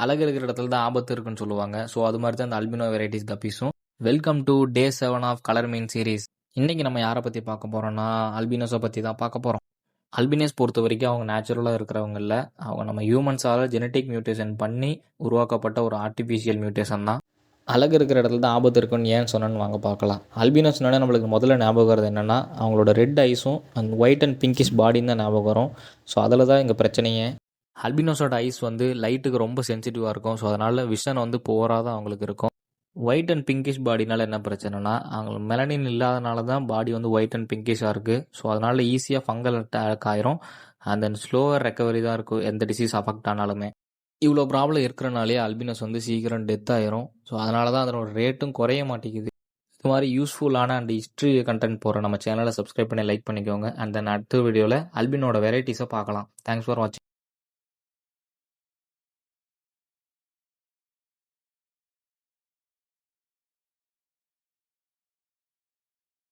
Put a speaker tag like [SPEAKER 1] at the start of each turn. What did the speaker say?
[SPEAKER 1] அழகு இருக்கிற இடத்துல தான் ஆபத்து இருக்குன்னு சொல்லுவாங்க. ஸோ அது மாதிரி தான் அந்த அல்பினோ வெரைட்டிஸ் கப்பீஸும். Welcome to day 7 of colour மீன் சீரீஸ். இன்னைக்கு நம்ம யாரை பற்றி பார்க்க போகிறோம்னா அல்பினோஸை பற்றி தான் பார்க்க போகிறோம். அல்பினோஸ் பொறுத்த வரைக்கும் அவங்க நேச்சுரலாக இருக்கிறவங்க இல்லை, அவங்க நம்ம ஹியூமன்ஸால் ஜெனட்டிக் மியூட்டேஷன் பண்ணி உருவாக்கப்பட்ட ஒரு ஆர்டிஃபிஷியல் மியூட்டேஷன் தான். அழகு இருக்கிற இடத்துல தான் ஆபத்து இருக்குன்னு ஏன் சொன்னேன்னு வாங்க பார்க்கலாம். அல்பினோஸ்னால நம்மளுக்கு முதல்ல ஞாபகம் வருது என்னென்னா அவங்களோட ரெட் ஐஸும் அந்த ஒயிட் அண்ட் பிங்கிஷ் பாடின்னு தான் ஞாபகம் வரும். ஸோ அதில் தான் இங்கே பிரச்சனையே. அல்பினோஸோட ஐஸ் வந்து லைட்டுக்கு ரொம்ப சென்சிட்டிவாக இருக்கும். ஸோ அதனால் விஷன் வந்து போராக தான் அவங்களுக்கு இருக்கும். ஒயிட் அண்ட் பிங்கிஷ் பாடினால என்ன பிரச்சனைனா அவங்களுக்கு மெலனின் இல்லாதனால தான் பாடி வந்து ஒயிட் அண்ட் பிங்கிஷாக இருக்குது. ஸோ அதனால் ஈஸியாக ஃபங்கல் அட்டாக் ஆயிரும். அண்ட் தென் ஸ்லோவர் ரெக்கவரி தான் இருக்கும் எந்த டிசீஸ் அஃபெக்ட் ஆனாலுமே. இவ்வளோ ப்ராப்ளம் இருக்கிறனாலே அல்பினோஸ் வந்து சீக்கிரம் டெத் ஆயிரும். ஸோ அதனால தான் அதனோட ரேட்டும் குறைய மாட்டேங்குது. இது மாதிரி யூஸ்ஃபுல்லான அண்ட் ஹிஸ்ட்ரி கண்டென்ட் போகிற நம்ம சேனலை சப்ஸ்கிரைப் பண்ணி லைக் பண்ணிக்கோங்க. அண்ட் தென் அடுத்த வீடியோவில் அல்பினோட வெரைட்டிஸை பார்க்கலாம். தேங்க்ஸ் ஃபார் வாட்சிங்.